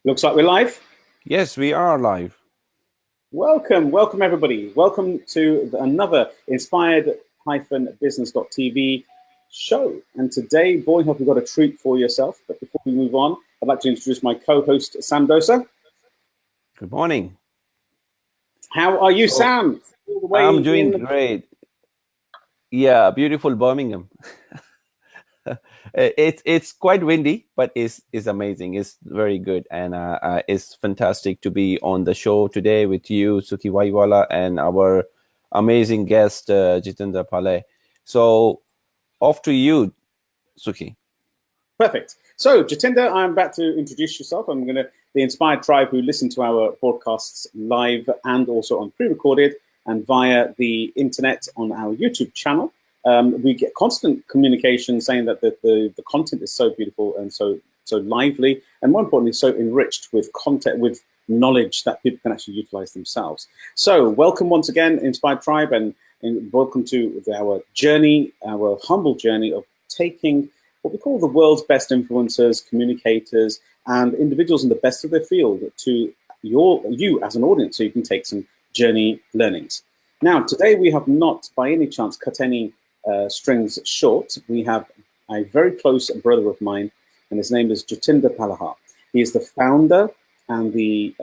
Looks like we're live. Yes, we are live. Welcome everybody. Welcome to another inspired-business.tv show. And today, boy, have we got a treat for yourself. But before we move on, I'd like to introduce my co-host, Sam Dosa. Good morning. How are you, Sam? I'm doing great. Yeah, beautiful Birmingham. It's quite windy, but it's amazing. It's very good, and it's fantastic to be on the show today with you, Sukhi Wahiwala, and our amazing guest, Jatinder Palaha. So, off to you, Sukhi. Perfect. So, Jatinder, I'm about to introduce yourself. I'm going to the Inspired Tribe who listen to our podcasts live and also on pre-recorded and via the internet on our YouTube channel. We get constant communication saying that the content is so beautiful and so lively, and more importantly, so enriched with content, with knowledge that people can actually utilize themselves. So welcome once again, Inspired Tribe, and welcome to our journey, our humble journey of taking what we call the world's best influencers, communicators, and individuals in the best of their field to you as an audience, so you can take some journey learnings. Now, today we have not by any chance cut any strings short. We have a very close brother of mine, and his name is Jatinder Palaha. He is the founder and the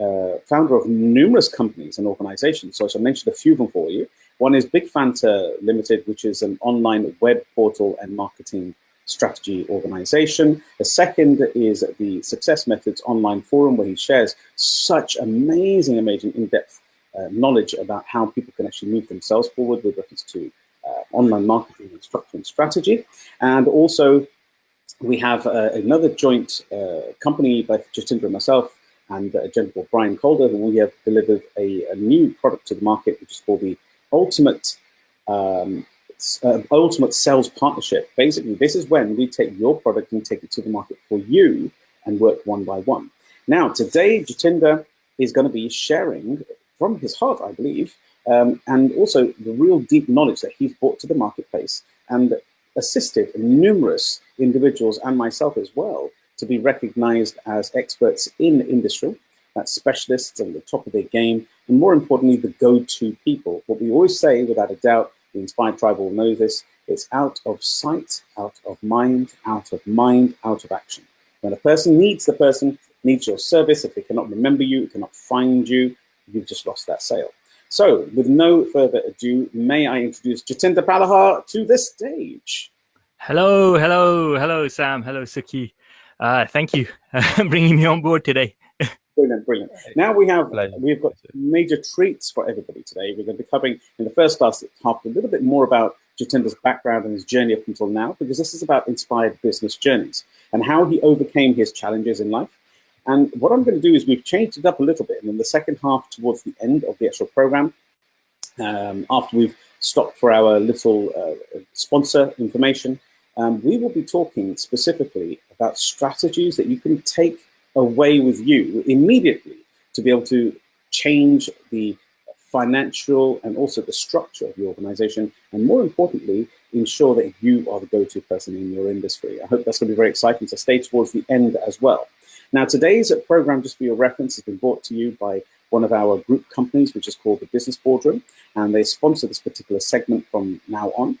founder of numerous companies and organizations. So I shall mention a few of them for you. One is Big Fanta Limited, which is an online web portal and marketing strategy organization. The second is the Success Methods online forum, where he shares such amazing, in-depth knowledge about how people can actually move themselves forward with reference to online marketing and structure and strategy. And also we have another joint company by Jatinder and myself and a gentleman called Brian Calder, who we have delivered a new product to the market, which is called the Ultimate Sales Partnership. Basically, this is when we take your product and take it to the market for you and work one by one. Now, today, Jatinder is going to be sharing from his heart, I believe, and also the real deep knowledge that he's brought to the marketplace and assisted numerous individuals and myself as well to be recognized as experts in industry, that's specialists at the top of their game, and more importantly, the go-to people. What we always say, without a doubt, the Inspired Tribe will know this, it's out of sight, out of mind, out of action. When a person needs your service, if they cannot remember you, cannot find you, you've just lost that sale. So, with no further ado, may I introduce Jatinder Palaha to the stage. Hello, Sam. Hello, Sukhi. Thank you for bringing me on board today. Brilliant. Now we've got major treats for everybody today. We're going to be covering in the first half a little bit more about Jatinder's background and his journey up until now, because this is about inspired business journeys and how he overcame his challenges in life. And what I'm going to do is we've changed it up a little bit. And in the second half, towards the end of the actual program, after we've stopped for our little sponsor information, we will be talking specifically about strategies that you can take away with you immediately to be able to change the financial and also the structure of your organization, and more importantly, ensure that you are the go-to person in your industry. I hope that's going to be very exciting, so stay towards the end as well. Now, today's program, just for your reference, has been brought to you by one of our group companies, which is called the Business Boardroom, and they sponsor this particular segment from now on.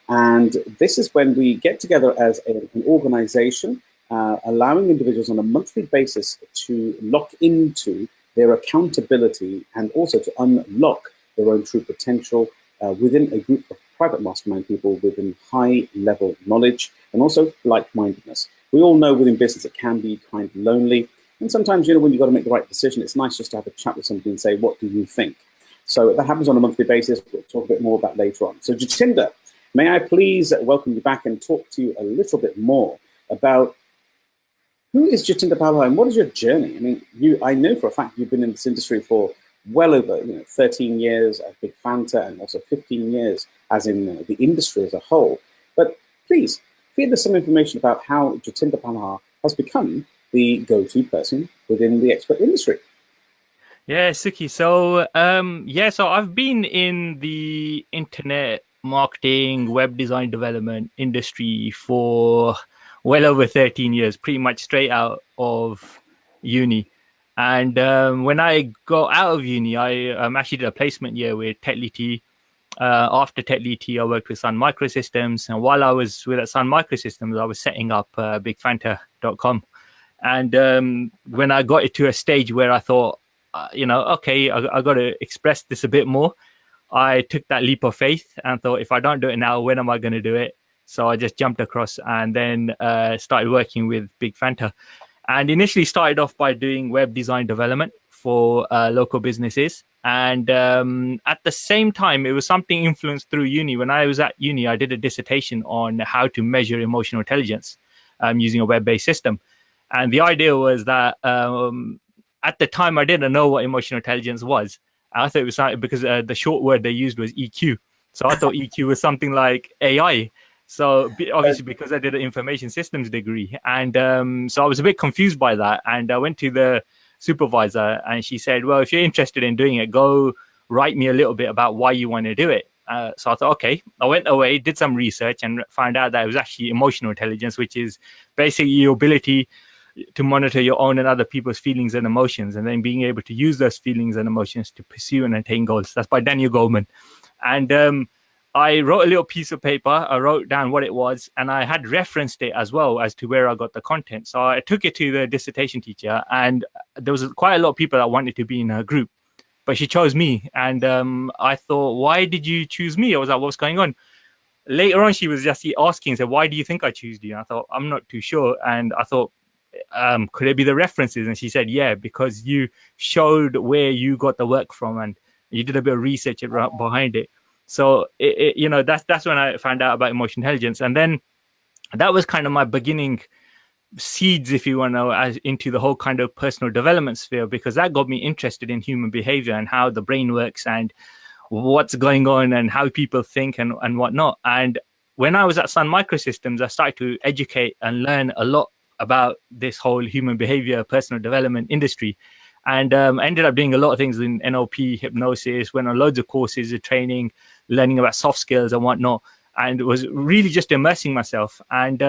And this is when we get together as an organization, allowing individuals on a monthly basis to lock into their accountability and also to unlock their own true potential within a group of private mastermind people within high-level knowledge and also like-mindedness. We all know within business it can be kind of lonely. And sometimes, when you've got to make the right decision, it's nice just to have a chat with somebody and say, what do you think? So that happens on a monthly basis. We'll talk a bit more about later on. So Jatinder, may I please welcome you back and talk to you a little bit more about who is Jatinder Palaha and what is your journey? I mean, I know for a fact you've been in this industry for well over 13 years at Big Fanta and also 15 years as in the industry as a whole. But please, feed us some information about how Jatinder Palaha has become the go-to person within the expert industry. Yeah, Sukhi. So, so I've been in the internet marketing, web design development industry for well over 13 years, pretty much straight out of uni. And when I got out of uni, I actually did a placement year with TechLT. After TechLT, I worked with Sun Microsystems. And while I was with Sun Microsystems, I was setting up bigfanta.com. And when I got it to a stage where I thought, okay, I got to express this a bit more, I took that leap of faith and thought, if I don't do it now, when am I going to do it? So I just jumped across and then started working with Big Fanta. And initially started off by doing web design development for local businesses. And at the same time, it was something influenced through uni. When I was at uni, I did a dissertation on how to measure emotional intelligence using a web-based system. And the idea was that at the time, I didn't know what emotional intelligence was. I thought it was something because the short word they used was EQ. So I thought EQ was something like AI. So obviously, because I did an information systems degree. And so I was a bit confused by that. And I went to the supervisor and she said, well, if you're interested in doing it, go write me a little bit about why you want to do it. So I thought, okay, I went away, did some research and found out that it was actually emotional intelligence, which is basically your ability to monitor your own and other people's feelings and emotions, and then being able to use those feelings and emotions to pursue and attain goals. That's by Daniel Goleman. And I wrote a little piece of paper. I wrote down what it was, and I had referenced it as well as to where I got the content. So I took it to the dissertation teacher, and there was quite a lot of people that wanted to be in her group, but she chose me. And I thought, why did you choose me? I was like, what's going on? Later on, she was just asking, said, why do you think I chose you? And I thought, I'm not too sure. And I thought, could it be the references? And she said, yeah, because you showed where you got the work from and you did a bit of research behind it. So that's when I found out about emotional intelligence. And then that was kind of my beginning seeds, if you want to know, as into the whole kind of personal development sphere, because that got me interested in human behavior and how the brain works and what's going on and how people think and whatnot. And when I was at Sun Microsystems, I started to educate and learn a lot about this whole human behavior, personal development industry. And ended up doing a lot of things in NLP, hypnosis, went on loads of courses of training, learning about soft skills and whatnot, and was really just immersing myself. And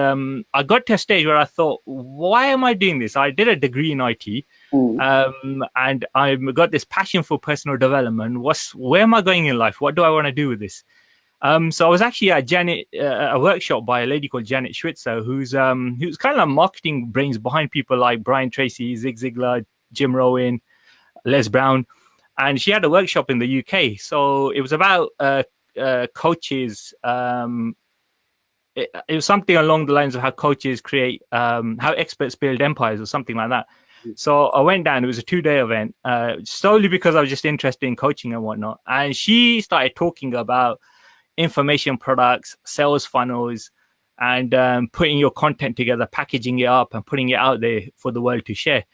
I got to a stage where I thought, why am I doing this? I did a degree in IT, and I got this passion for personal development. Where am I going in life? What do I want to do with this? So I was actually at a workshop by a lady called Janet Schwitzer, who's kind of like marketing brains behind people like Brian Tracy, Zig Ziglar, Jim Rohn, Les Brown. And she had a workshop in the UK. So it was about coaches. It was something along the lines of how coaches create, how experts build empires or something like that. So I went down. It was a 2-day event, solely because I was just interested in coaching and whatnot. And she started talking about information products, sales funnels, and putting your content together, packaging it up and putting it out there for the world to share.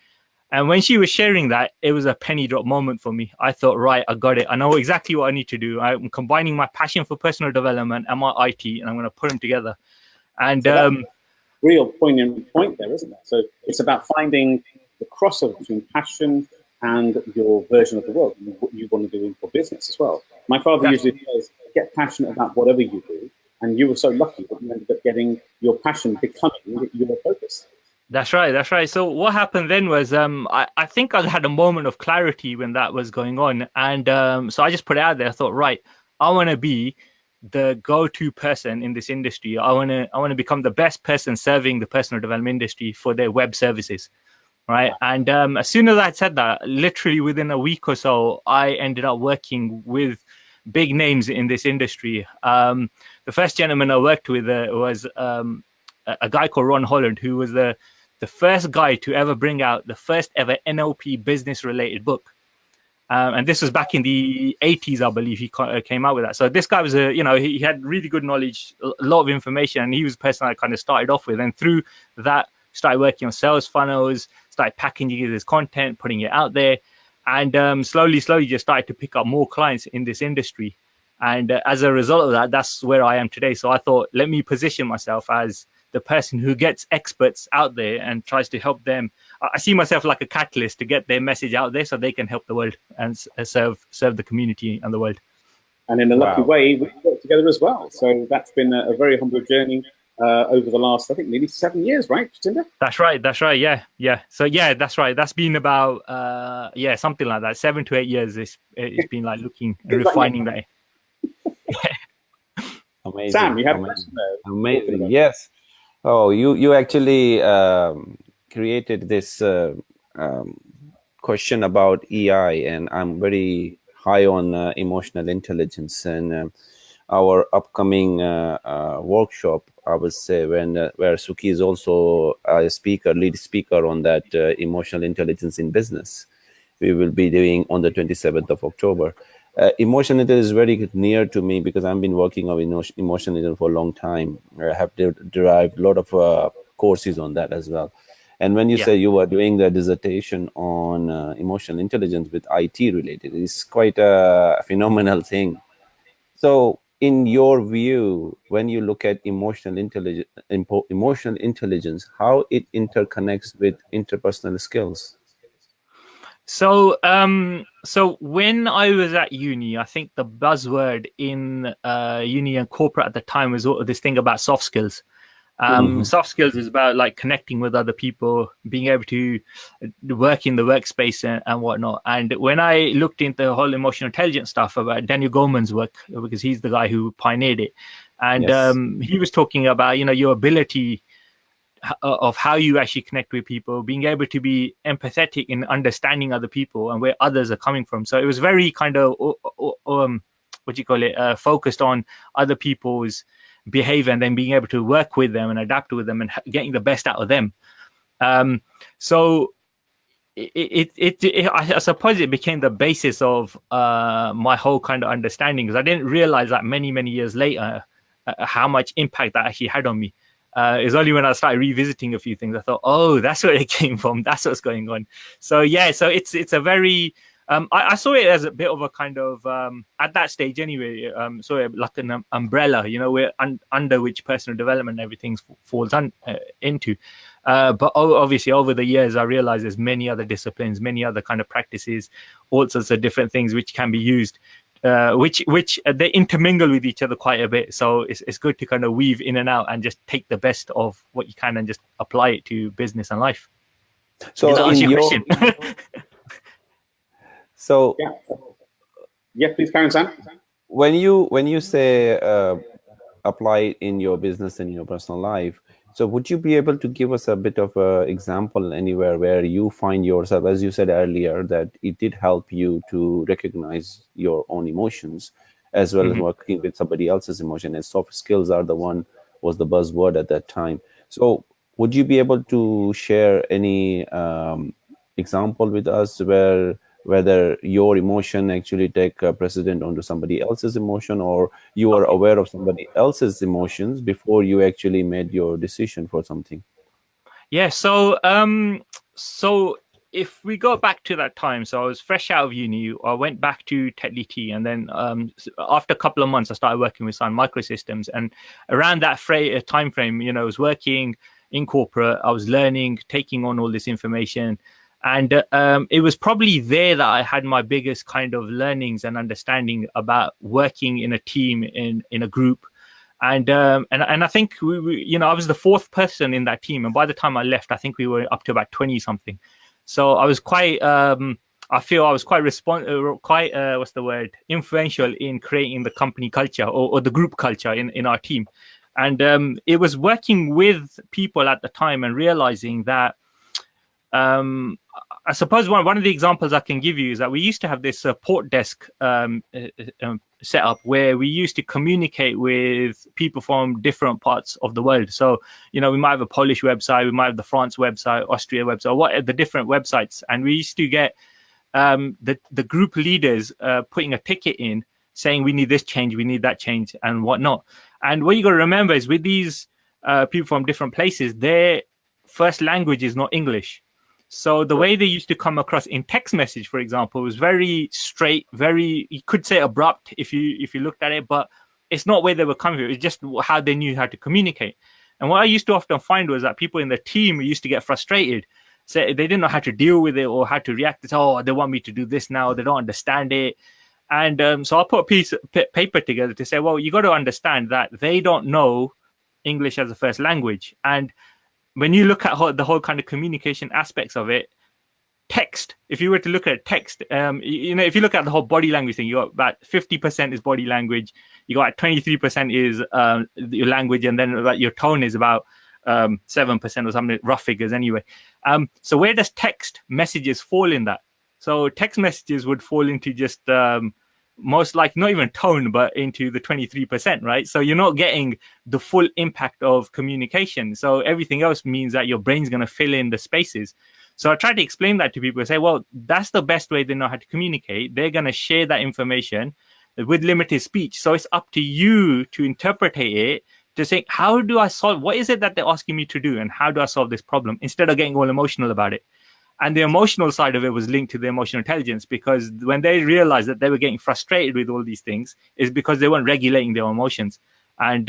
And when she was sharing that, it was a penny drop moment for me. I thought, right, I got it. I know exactly what I need to do. I'm combining my passion for personal development and my IT, and I'm going to put them together. And so real poignant point there, isn't there? So it's about finding the crossover between passion and your version of the world, what you want to do for business as well. My father usually says, get passionate about whatever you do. And you were so lucky that you ended up getting your passion becoming your focus. That's right. So what happened then was I think I had a moment of clarity when that was going on. And so I just put it out there. I thought, right, I want to be the go-to person in this industry. I want to become the best person serving the personal development industry for their web services. Right. And as soon as I said that, literally within a week or so, I ended up working with big names in this industry. The first gentleman I worked with was a guy called Ron Holland, who was the first guy to ever bring out the first ever NLP business related book. And this was back in the 80s, I believe he came out with that. So this guy was he had really good knowledge, a lot of information, and he was the person I kind of started off with. And through that, started working on sales funnels, started packaging his content, putting it out there. And slowly just started to pick up more clients in this industry. And as a result of that, that's where I am today. So I thought, let me position myself as the person who gets experts out there and tries to help them. I see myself like a catalyst to get their message out there so they can help the world and serve the community and the world. And in a lucky way, we work together as well. So that's been a very humble journey. over the last, I think, nearly 7 years, right, Jatinder? That's right. Yeah. So yeah, that's right. That's been about something like that. 7 to 8 years. It's been like looking and refining that. Amazing. Sam, you have a question there. Amazing. Yes. Oh, you actually created this question about EI, and I'm very high on emotional intelligence, and our upcoming workshop, I would say, where Sukhi is also a lead speaker on that emotional intelligence in business. We will be doing on the 27th of October. Emotional intelligence is very near to me because I've been working on emotional intelligence for a long time. I have derived a lot of courses on that as well. And when you say you were doing the dissertation on emotional intelligence with IT related, it's quite a phenomenal thing. So, in your view, when you look at emotional intelligence, how it interconnects with interpersonal skills? So when I was at uni, I think the buzzword in uni and corporate at the time was this thing about soft skills. Soft skills is about like connecting with other people, being able to work in the workspace and whatnot. And when I looked into the whole emotional intelligence stuff about Daniel Goleman's work, because he's the guy who pioneered it, and he was talking about, your ability of how you actually connect with people, being able to be empathetic in understanding other people and where others are coming from. So it was very kind of focused on other people's behavior and then being able to work with them and adapt with them and getting the best out of them. So I suppose it became the basis of my whole kind of understanding, because I didn't realize that many years later how much impact that actually had on me. It's only when I started revisiting a few things I thought, oh, that's where it came from. That's what's going on. So yeah, so it's a very I saw it as a bit of a kind of at that stage anyway, sort of like an umbrella, where under which personal development and everything falls into. But obviously over the years I realized there's many other disciplines, many other kind of practices, all sorts of different things which can be used. Which they intermingle with each other quite a bit, so it's good to kind of weave in and out and just take the best of what you can and just apply it to business and life. So that's your question. So please carry on, Sam. When you say apply it in your business and your personal life, so would you be able to give us a bit of an example anywhere where you find yourself, as you said earlier, that it did help you to recognize your own emotions as well as working with somebody else's emotion, and soft skills was the buzzword at that time. So would you be able to share any example with us whether your emotion actually take precedent onto somebody else's emotion, or you are aware of somebody else's emotions before you actually made your decision for something? Yeah, so if we go back to that time, so I was fresh out of uni, I went back to TechDT, and then after a couple of months I started working with Sun Microsystems, and around that time frame, I was working in corporate, I was learning, taking on all this information. And it was probably there that I had my biggest kind of learnings and understanding about working in a team, in a group. And I think we I was the fourth person in that team. And by the time I left, I think we were up to about 20 something. So I was quite, I feel I was quite influential in creating the company culture or the group culture in our team. And it was working with people at the time and realizing that, I suppose one of the examples I can give you is that we used to have this support desk set up where we used to communicate with people from different parts of the world. So, we might have a Polish website, we might have the France website, Austria website, what are the different websites. And we used to get the group leaders putting a ticket in saying, we need this change, we need that change and whatnot. And what you got to remember is with these people from different places, their first language is not English. So the way they used to come across in text message, for example, was very straight, very, you could say abrupt if you looked at it, but it's not where they were coming from. It's just how they knew how to communicate. And what I used to often find was that people in the team used to get frustrated. So they didn't know how to deal with it or how to react. It's, oh, they want me to do this now. They don't understand it. And so I put a piece of paper together to say, well, you got to understand that they don't know English as a first language. And when you look at the whole kind of communication aspects of it, text, if you were to look at text, if you look at the whole body language thing, you got about 50% is body language, you got 23% is your language, and then about your tone is about 7% or something, rough figures anyway. So where does text messages fall in that? So text messages would fall into just most like not even tone, but into the 23%, right? So you're not getting the full impact of communication. So everything else means that your brain's going to fill in the spaces. So I try to explain that to people and say, well, that's the best way they know how to communicate. They're going to share that information with limited speech. So it's up to you to interpret it, to say, how do I solve, what is it that they're asking me to do? And how do I solve this problem? Instead of getting all emotional about it. And the emotional side of it was linked to the emotional intelligence, because when they realized that they were getting frustrated with all these things, is because they weren't regulating their emotions. And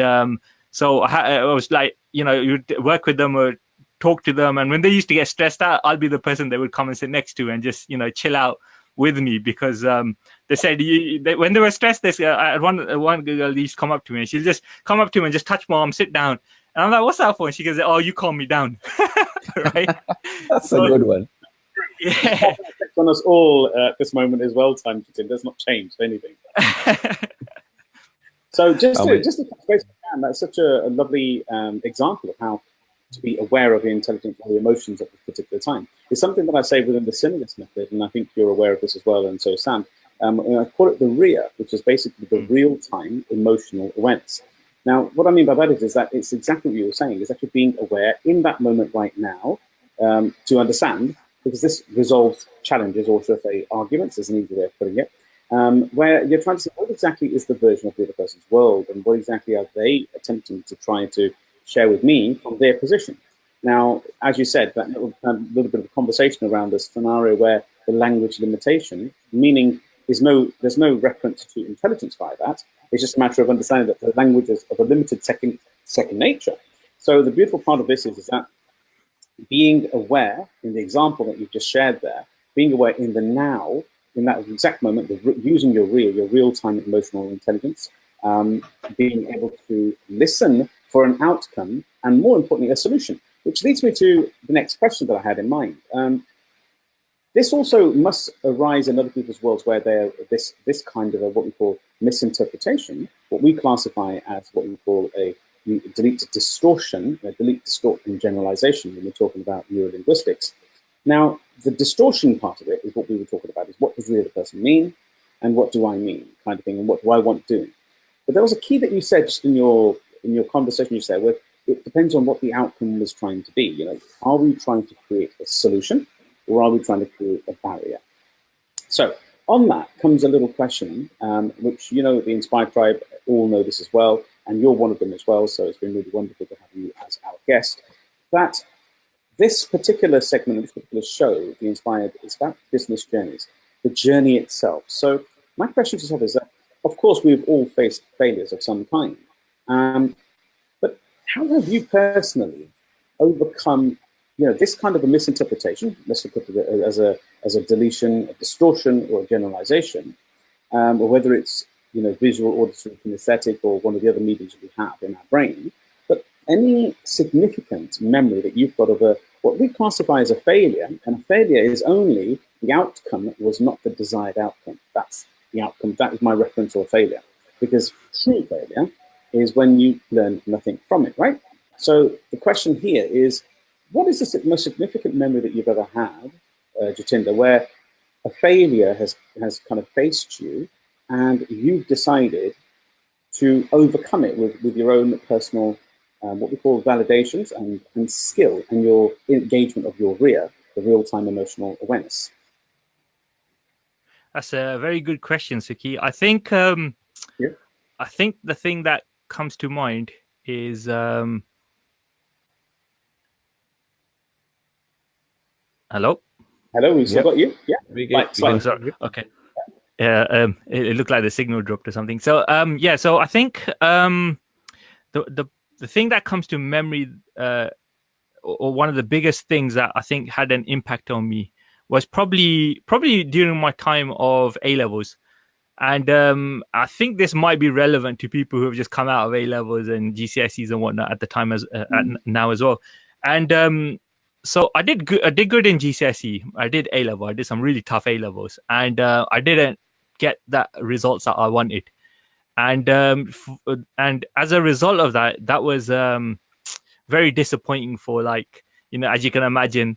so I was like, you work with them or talk to them. And when they used to get stressed out, I'll be the person they would come and sit next to and just, chill out with me, because they said when they were stressed, one girl used to come up to me and she'll just come up to me and just touch my arm, sit down. And I'm like, what's that for? And she goes, oh, you calm me down. Right? That's a good one. Yeah. On us all at this moment as well, time to does not change anything. So just to touch base, that's such a lovely example of how to be aware of the intelligence or the emotions at this particular time. It's something that I say within the Stimulus method, and I think you're aware of this as well, and so Sam. I call it the RIA, which is basically the real-time emotional awareness. Now, what I mean by that is that it's exactly what you were saying, is actually being aware in that moment right now to understand, because this resolves challenges, or should I say arguments, is an easy way of putting it, where you're trying to say what exactly is the version of the other person's world, and what exactly are they attempting to try to share with me from their position. Now, as you said, that little bit of a conversation around this scenario where the language limitation, meaning there's no reference to intelligence by that. It's just a matter of understanding that the language is of a limited second nature. So the beautiful part of this is that being aware, in the example that you've just shared there, being aware in the now, in that exact moment, using your real-time emotional intelligence, being able to listen for an outcome, and more importantly, a solution. Which leads me to the next question that I had in mind. This also must arise in other people's worlds where they're this kind of what we call misinterpretation, what we classify as what we call a delete distortion, delete, distort, and generalization when we're talking about neurolinguistics. Now, the distortion part of it is what we were talking about, is what does the other person mean, and what do I mean, kind of thing, and what do I want doing. But there was a key that you said just in your conversation, you said, well, it depends on what the outcome was trying to be. Are we trying to create a solution, or are we trying to create a barrier? So on that comes a little question, which, the Inspired Tribe all know this as well, and you're one of them as well, so it's been really wonderful to have you as our guest, that this particular segment, this particular show, The Inspired, is about business journeys, the journey itself. So my question to yourself is that, of course, we've all faced failures of some kind, but how have you personally overcome this kind of a misinterpretation, let's put it as a deletion, a distortion, or a generalization, or whether it's visual, auditory, kinesthetic, or one of the other mediums that we have in our brain, but any significant memory that you've got of what we classify as a failure, and a failure is only the outcome was not the desired outcome. That's the outcome. That is my reference to a failure, because true failure is when you learn nothing from it, right? So the question here is, what is the most significant memory that you've ever had, Jatinder, where a failure has kind of faced you and you've decided to overcome it with your own personal, what we call validations and skill, and your engagement of your RIA, the real-time emotional awareness? That's a very good question, Sukhi. I think I think the thing that comes to mind is hello? Hello, we've still got you? Yeah. Sorry. Okay. It looked like the signal dropped or something. So so I think the thing that comes to memory, or one of the biggest things that I think had an impact on me, was probably during my time of A levels. And I think this might be relevant to people who have just come out of A levels and GCSEs and whatnot at the time now as well. And so I did good. I did good in GCSE. I did A level. I did some really tough A levels, and I didn't get that results that I wanted. And as a result of that, that was very disappointing for, like, as you can imagine,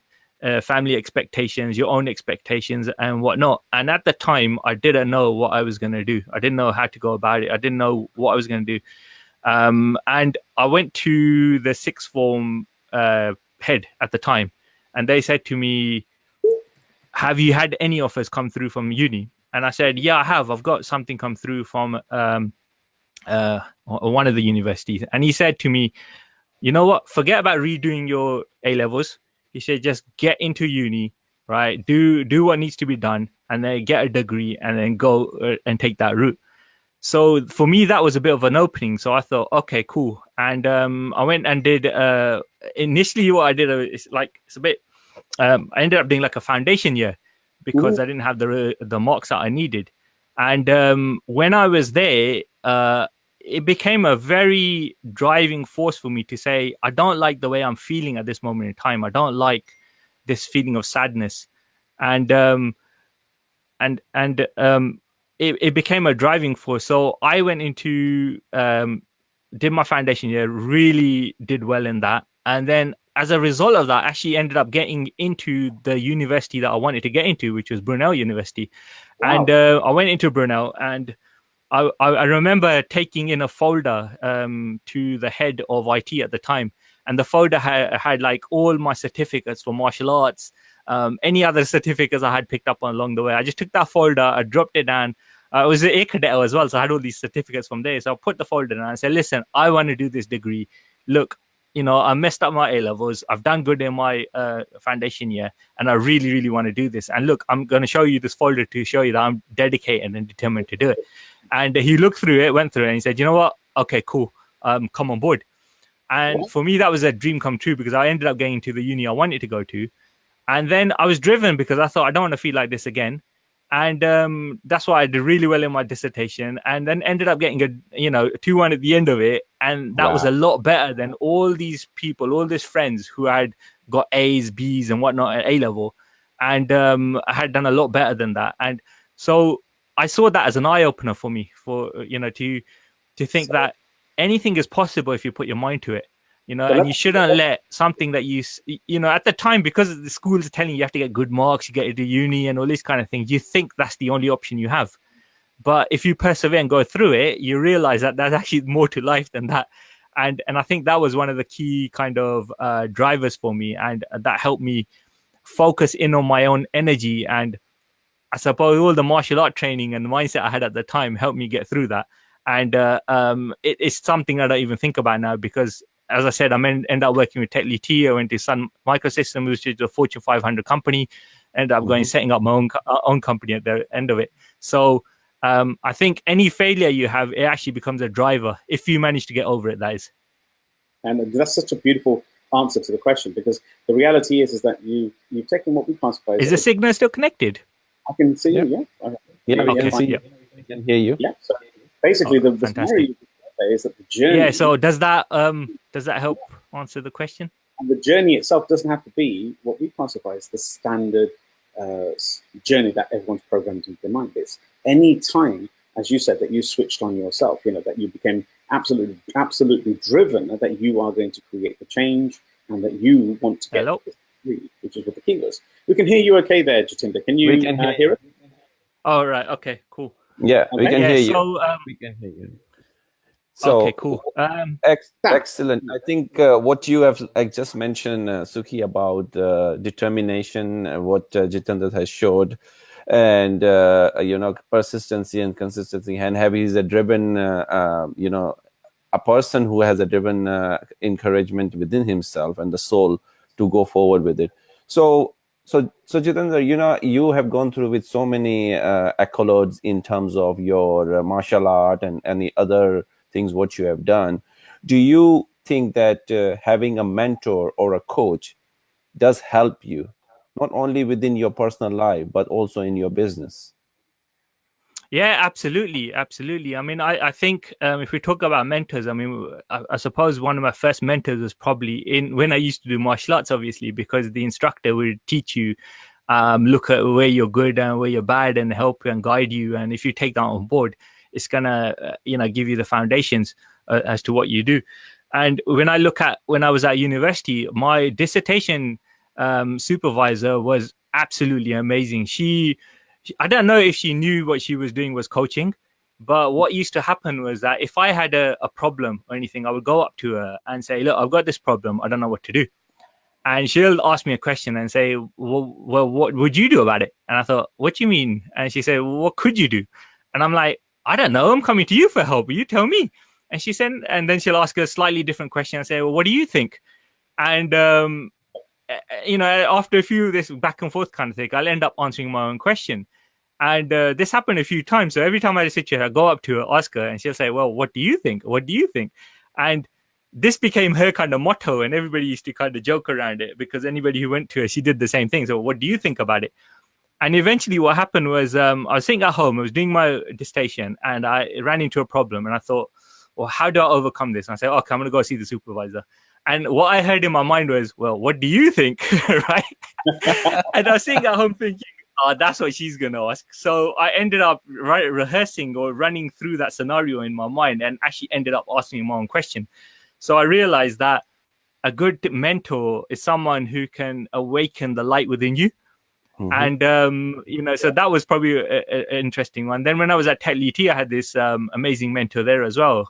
family expectations, your own expectations and whatnot. And at the time, I didn't know what I was going to do. I didn't know how to go about it. I didn't know what I was going to do. And I went to the sixth form head at the time, and they said to me, have you had any offers come through from uni? And I said, yeah, I have. I've got something come through from one of the universities. And he said to me, you know what, forget about redoing your A levels. He said, just get into uni, right? Do what needs to be done, and then get a degree, and then go and take that route. So for me, that was a bit of an opening. So I thought, okay, cool. And I went and did, initially what I did is it's a bit, I ended up doing like a foundation year because I didn't have the marks that I needed. And when I was there, it became a very driving force for me to say, I don't like the way I'm feeling at this moment in time. I don't like this feeling of sadness. And it became a driving force. So I went into, did my foundation year, really did well in that. And then as a result of that, I actually ended up getting into the university that I wanted to get into, which was Brunel University. Wow. And I went into Brunel, and I remember taking in a folder to the head of IT at the time, and the folder had like all my certificates for martial arts, any other certificates I had picked up along the way. I just took that folder, I dropped it down. I was an A cadet as well, so I had all these certificates from there. So I put the folder down and said, listen, I want to do this degree. Look, I messed up my A levels. I've done good in my foundation year, and I really, really want to do this. And look, I'm going to show you this folder to show you that I'm dedicated and determined to do it. And he looked through it, went through it, and he said, you know what? Okay, cool. Come on board. And for me, that was a dream come true, because I ended up getting to the uni I wanted to go to. And then I was driven because I thought, I don't want to feel like this again. And that's why I did really well in my dissertation, and then ended up getting a 2-1 at the end of it. And that was a lot better than all these people, all these friends who had got A's, B's and whatnot at A level. And I had done a lot better than that. And so I saw that as an eye opener for me, for, to think that anything is possible if you put your mind to it. And you shouldn't let something that at the time, because the schools are telling you have to get good marks, you get into uni and all these kind of things, you think that's the only option you have. But if you persevere and go through it, you realize that there's actually more to life than that. And I think that was one of the key kind of drivers for me. And that helped me focus in on my own energy. And I suppose all the martial art training and the mindset I had at the time helped me get through that. And it's something I don't even think about now, because as I said, I ended up working with TechLT. I went to Sun Microsystems, which is a Fortune 500 company. Ended up going setting up my own company at the end of it. So I think any failure you have, it actually becomes a driver if you manage to get over it. That is. And that's such a beautiful answer to the question, because the reality is that you've taken what we classify. Is the signal still connected? I can see you. Yeah, we can see you. We can hear you. Yeah. So basically, the story is that the journey. Yeah. So does that help answer the question? And the journey itself doesn't have to be what we classify as the standard journey that everyone's programmed into their mind. It's any time, as you said, that you switched on yourself. That you became absolutely driven, that you are going to create the change, and that you want to get this degree, which is what the key was. We can hear you okay there, Jatinder. Can you hear it? Oh, right. Okay, cool. Yeah, we can hear you. So, we can hear you. So, okay, cool. Excellent. I think what you have just mentioned, Sukhi, about determination, what Jatinder has showed, and persistency and consistency. And Heavy is a driven, a person who has a driven encouragement within himself and the soul to go forward with it. So Jatinder, you have gone through with so many accolades in terms of your martial art and any other things what you have done. Do you think that having a mentor or a coach does help you, not only within your personal life, but also in your business? Yeah, absolutely. Absolutely. I mean, I think if we talk about mentors, I mean, I suppose one of my first mentors was probably when I used to do martial arts, obviously, because the instructor would teach you, look at where you're good and where you're bad and help you and guide you. And if you take that on board, it's going to, give you the foundations as to what you do. And when I look at when I was at university, my dissertation supervisor was absolutely amazing. I don't know if she knew what she was doing was coaching, but what used to happen was that if I had a problem or anything, I would go up to her and say, look, I've got this problem. I don't know what to do. And she'll ask me a question and say, well, what would you do about it? And I thought, what do you mean? And she said, well, what could you do? And I'm like, I don't know. I'm coming to you for help. You tell me. And she said, and then she'll ask a slightly different question and say, well, what do you think? And, after a few of this back and forth kind of thing, I'll end up answering my own question. And this happened a few times. So every time I had a situation, I go up to her, ask her, and she'll say, well, what do you think? What do you think? And this became her kind of motto, and everybody used to kind of joke around it because anybody who went to her, she did the same thing. So what do you think about it? And eventually what happened was I was sitting at home, I was doing my dissertation, and I ran into a problem. And I thought, well, how do I overcome this? And I said, okay, I'm going to go see the supervisor. And what I heard in my mind was, well, what do you think? Right? And I was sitting at home thinking, oh, that's what she's going to ask. So I ended up rehearsing or running through that scenario in my mind and actually ended up asking my own question. So I realized that a good mentor is someone who can awaken the light within you. Mm-hmm. And, so that was probably an interesting one. Then when I was at TechLET, I had this amazing mentor there as well,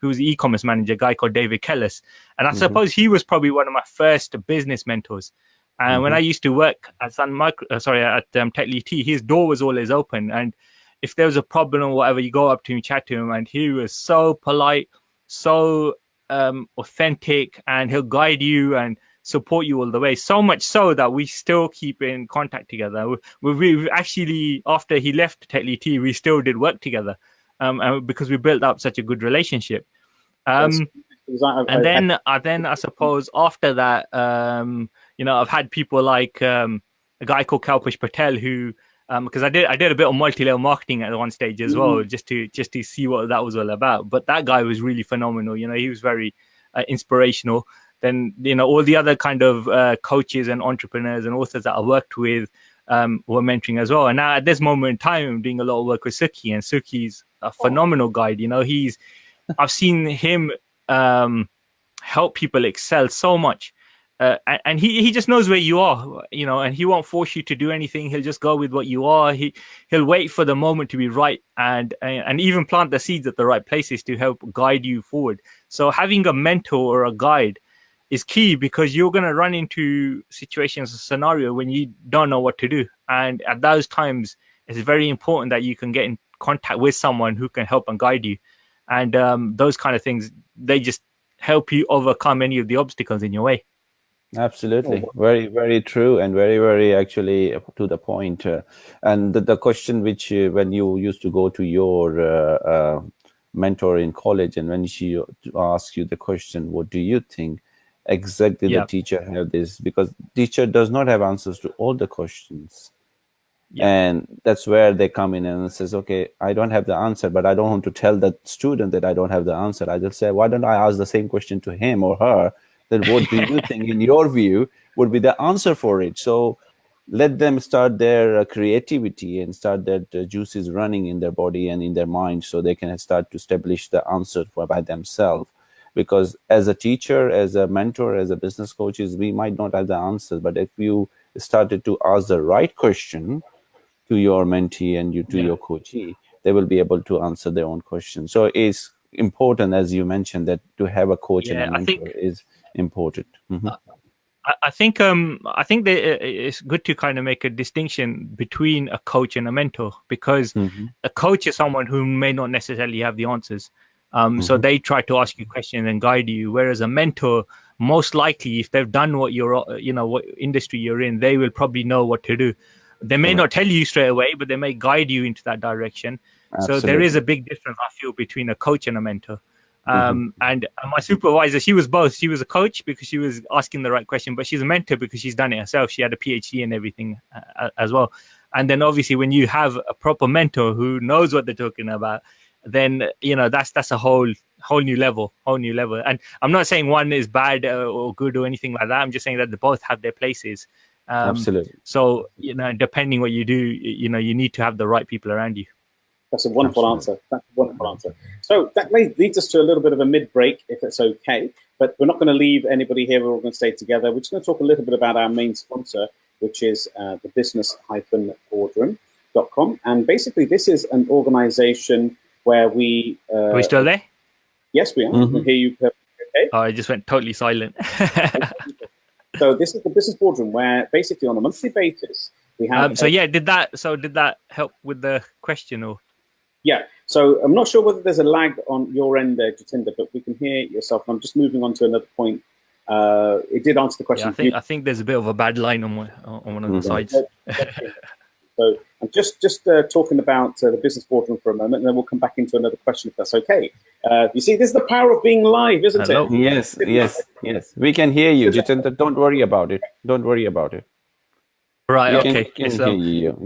who was the e-commerce manager, a guy called David Kellis. And I suppose he was probably one of my first business mentors. And when I used to work at TechLET, his door was always open. And if there was a problem or whatever, you go up to him, chat to him, and he was so polite, so authentic, and he'll guide you and support you all the way. So much so that we still keep in contact together. We actually, after he left TechLET, we still did work together because we built up such a good relationship. And then I suppose after that, I've had people like a guy called Kalpesh Patel who, because I did a bit of multi-level marketing at one stage as well, just to see what that was all about. But that guy was really phenomenal. He was very inspirational. Then all the other kind of coaches and entrepreneurs and authors that I worked with were mentoring as well. And now at this moment in time, I'm doing a lot of work with Sukhi, and Sukhi's a phenomenal guide. I've seen him help people excel so much. And he just knows where you are, and he won't force you to do anything. He'll just go with what you are. He'll wait for the moment to be right and even plant the seeds at the right places to help guide you forward. So having a mentor or a guide is key, because you're going to run into situations, a scenario when you don't know what to do. And at those times, it's very important that you can get in contact with someone who can help and guide you. And those kind of things, they just help you overcome any of the obstacles in your way. Absolutely. Very, very true, and very, very actually to the point. And the question which when you used to go to your mentor in college, and when she asks you the question, what do you think? Exactly, the teacher have this, because teacher does not have answers to all the questions. And that's where they come in and says, okay, I don't have the answer, but I don't want to tell the student that I don't have the answer. I just say, why don't I ask the same question to him or her? Then what do you think, in your view, would be the answer for it? So let them start their creativity and start that juices running in their body and in their mind, so they can start to establish the answer by themselves. Because as a teacher, as a mentor, as a business coaches, we might not have the answer, but if you started to ask the right question to your mentee and your coachee, they will be able to answer their own question. So it's important, as you mentioned, that to have a coach and a mentor is important. I think that it's good to kind of make a distinction between a coach and a mentor, because a coach is someone who may not necessarily have the answers. So they try to ask you questions and guide you, whereas a mentor, most likely, if they've done what what industry you're in, they will probably know what to do. They may not tell you straight away, but they may guide you into that direction. Absolutely. So there is a big difference, I feel, between a coach and a mentor. And my supervisor, she was both. She was a coach because she was asking the right question, but she's a mentor because she's done it herself. She had a PhD and everything as well. And then obviously when you have a proper mentor who knows what they're talking about, then that's a whole new level. And I'm not saying one is bad or good or anything like that. I'm just saying that they both have their places. Absolutely. So depending what you do, you need to have the right people around you. That's a wonderful answer. That's a wonderful answer. So that leads us to a little bit of a mid-break, if it's okay. But we're not going to leave anybody here. We're all going to stay together. We're just going to talk a little bit about our main sponsor, which is the business-boardroom.com. And basically, this is an organization where we... Are we still there? Yes, we are. We can hear you perfectly okay. Oh, I just went totally silent. So this is the Business Boardroom, where basically on a monthly basis, we have... did that help with the question or... Yeah, so I'm not sure whether there's a lag on your end there, Jatinder, but we can hear yourself. And I'm just moving on to another point. It did answer the question. Yeah, I think there's a bit of a bad line on one of the sides. So I'm just talking about the Business Boardroom for a moment, and then we'll come back into another question if that's okay. You see, this is the power of being live, isn't it? Yes. We can hear you, Jatinder. Don't worry about it. Right, okay. Can hear you.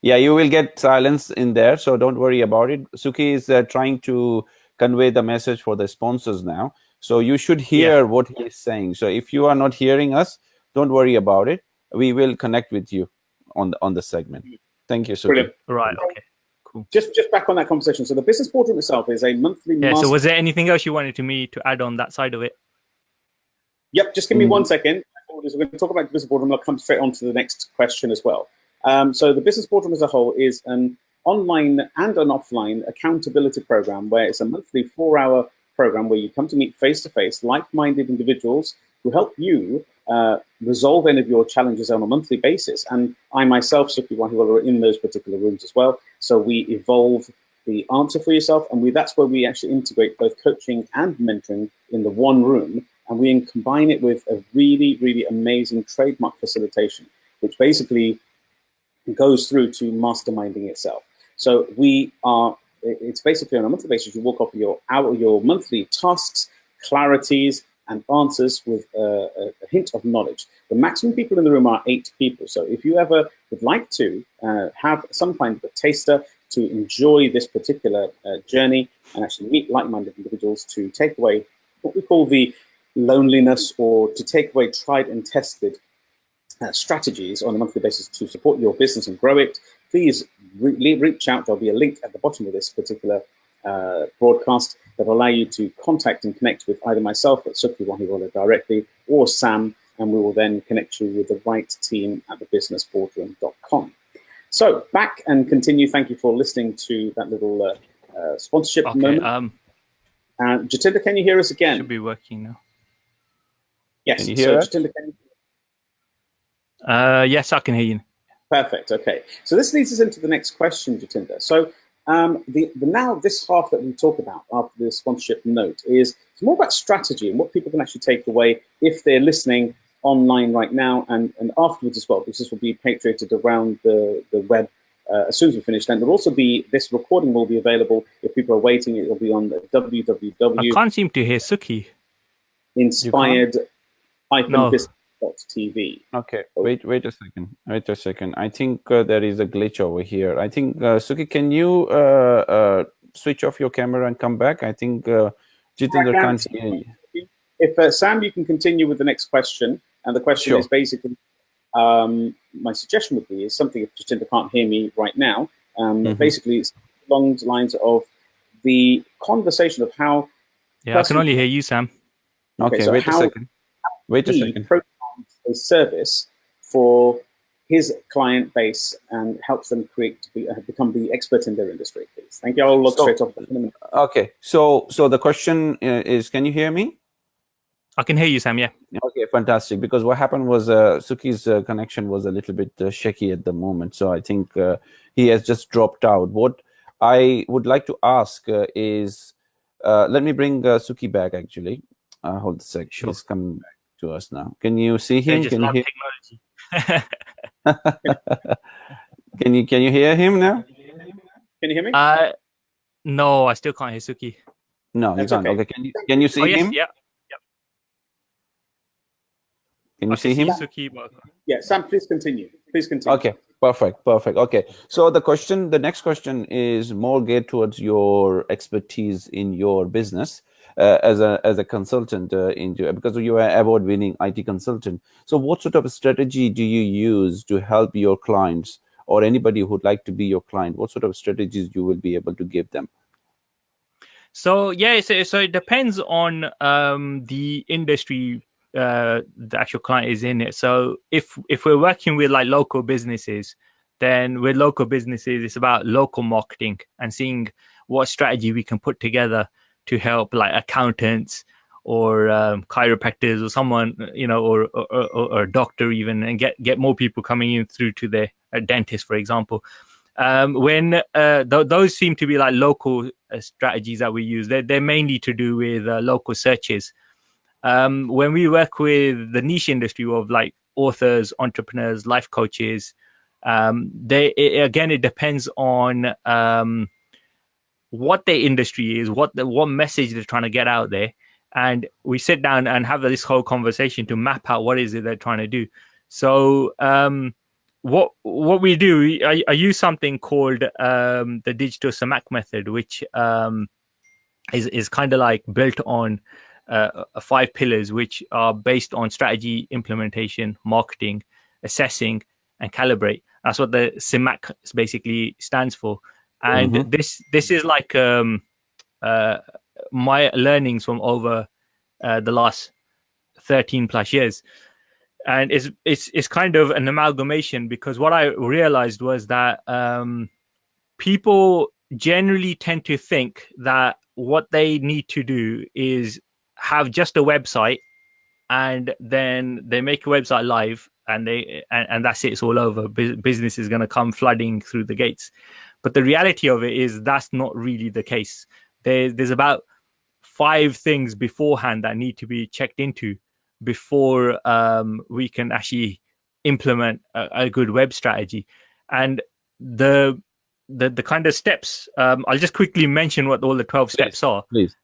Yeah, you will get silence in there, so don't worry about it. Sukhi is trying to convey the message for the sponsors now, so you should hear what he's saying. So if you are not hearing us, don't worry about it. We will connect with you on the segment. Thank you, Sukhi. Brilliant. Right, okay. Cool. Just back on that conversation. So the Business Boardroom itself is a monthly... So was there anything else you wanted me to add on that side of it? Yep, just give me 1 second. We're going to talk about the Business Boardroom. I'll come straight on to the next question as well. So the Business Boardroom as a whole is an online and an offline accountability program where it's a monthly 4-hour program where you come to meet face-to-face like-minded individuals who help you resolve any of your challenges on a monthly basis. And I myself, Sukhi, Wahiwala, are in those particular rooms as well. So we evolve the answer for yourself, and that's where we actually integrate both coaching and mentoring in the one room. And we combine it with a really, really amazing trademark facilitation, which basically goes through to masterminding itself. So it's basically on a monthly basis, you walk off your monthly tasks, clarities, and answers with a hint of knowledge. The maximum people in the room are 8 people. So if you ever would like to have some kind of a taster to enjoy this particular journey and actually meet like-minded individuals to take away what we call the loneliness, or to take away tried and tested strategies on a monthly basis to support your business and grow it, please reach out. There'll be a link at the bottom of this particular broadcast that will allow you to contact and connect with either myself at Sukhi Wahiwala directly or Sam, and we will then connect you with the right team at thebusinessboardroom.com. So back and continue. Thank you for listening to that little sponsorship moment. Jatinder, can you hear us again? Should be working now. Yes. Can you hear us? Jatinder, can you... Yes, I can hear you. Perfect. Okay. So this leads us into the next question, Jatinder. So now this half that we talk about after the sponsorship note is it's more about strategy and what people can actually take away if they're listening online right now and afterwards as well, because this will be patriated around the web as soon as we finish. Then there'll also be, this recording will be available if people are waiting. It will be on the www. I can't seem to hear Sukhi. Inspired-business.tv. Okay, wait a second. I think there is a glitch over here. I think, Sukhi, can you switch off your camera and come back? I think Jatinder can't hear you. If Sam, you can continue with the next question. And the question is basically, my suggestion would be is something if Jatinder can't hear me right now, basically it's along the lines of the conversation of how... Yeah, I can only hear you, Sam. Okay, so wait a second. A service for his client base and helps them become the expert in their industry, please. Thank you. I'll look straight off in a minute. Okay, so the question is, can you hear me? I can hear you, Sam, yeah. Okay, fantastic. Because what happened was Sukhi's connection was a little bit shaky at the moment. So I think he has just dropped out. What I would like to ask is, let me bring Sukhi back, actually. Hold a sec. Sure. He's coming back to us now. Can you see him? Can you hear? Can you hear him now? Can you hear me? No, I still can't hear Sukhi. No, you can't. Okay. Can you see him? Yeah. Can you see him? Sukhi. Yeah, Sam, please continue. Please continue. Okay. Perfect. Okay. So the next question is more geared towards your expertise in your business as a consultant because you are award-winning IT consultant. So what sort of strategy do you use to help your clients or anybody who'd like to be your client? What sort of strategies you will be able to give them? So it depends on the industry the actual client is in it. So if we're working with like local businesses, then with local businesses, it's about local marketing and seeing what strategy we can put together to help like accountants or chiropractors or someone, or a doctor even, and get more people coming in through to their dentist, for example. When those seem to be like local strategies that we use, they're mainly to do with local searches. When we work with the niche industry of like authors, entrepreneurs, life coaches, it depends on what their industry is, what message they're trying to get out there, and we sit down and have this whole conversation to map out what is it they're trying to do. So what we do, I use something called the digital Samac method, which is kind of like built on 5 pillars, which are based on strategy, implementation, marketing, assessing, and calibrate. That's what the Samac basically stands for. And this is like my learnings from over the last 13 plus years. And it's kind of an amalgamation, because what I realized was that people generally tend to think that what they need to do is have just a website, and then they make a website live, and that's it. It's all over. Business is going to come flooding through the gates. But the reality of it is that's not really the case. There's about 5 things beforehand that need to be checked into before we can actually implement a good web strategy. And the kind of steps, I'll just quickly mention what all the 12 steps are. Please.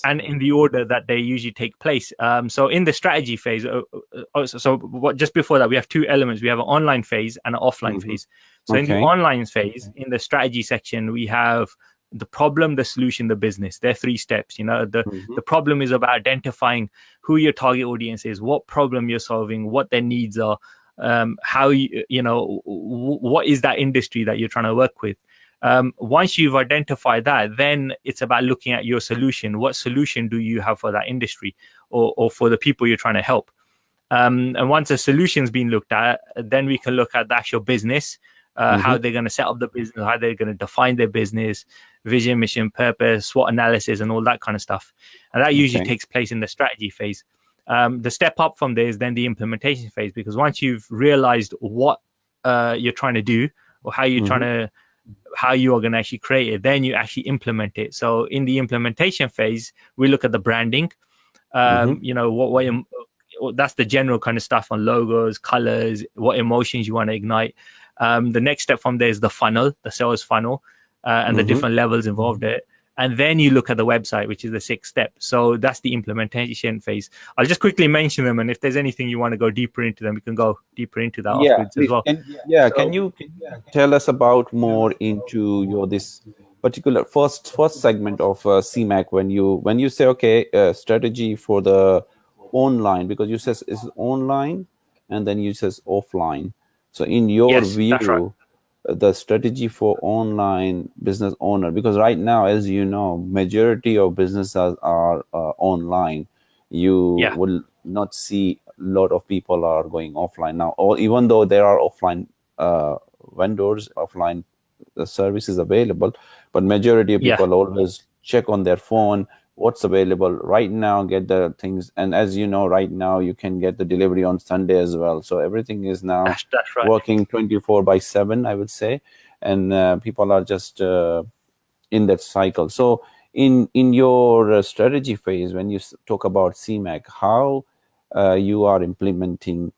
And in the order that they usually take place. So in the strategy phase, just before that, we have 2 elements. We have an online phase and an offline phase. So in the online phase, in the strategy section, we have the problem, the solution, the business. There are 3 steps. The problem is about identifying who your target audience is, what problem you're solving, what their needs are, how what is that industry that you're trying to work with. Once you've identified that, then it's about looking at your solution. What solution do you have for that industry or for the people you're trying to help? And once the solution's been looked at, then we can look at the actual business, how they're going to set up the business, how they're going to define their business, vision, mission, purpose, SWOT analysis, and all that kind of stuff. And that usually takes place in the strategy phase. The step up from there is then the implementation phase, because once you've realized what you're trying to do, or how you're how you are going to actually create it, then you actually implement it. So in the implementation phase, we look at the branding. That's the general kind of stuff on logos, colors, what emotions you want to ignite. The next step from there is the funnel, the sales funnel, and the different levels involved in it. And then you look at the website, which is the 6th step. So that's the implementation phase. I'll just quickly mention them, and if there's anything you want to go deeper into them, we can go deeper into that afterwards as well. Can you tell us about more into this particular first segment of CMAC, when you say strategy for the online, because you says it's online and then you says offline. So in your view, the strategy for online business owner, because right now, as you know, majority of businesses are online. You will not see a lot of people are going offline now, or even though there are offline vendors, offline services available, but majority of people always check on their phone what's available right now, get the things. And as you know, right now you can get the delivery on Sunday as well. So everything is now working 24/7, I would say. And people are just in that cycle. So in your strategy phase, when you talk about CMAC, how you are implementing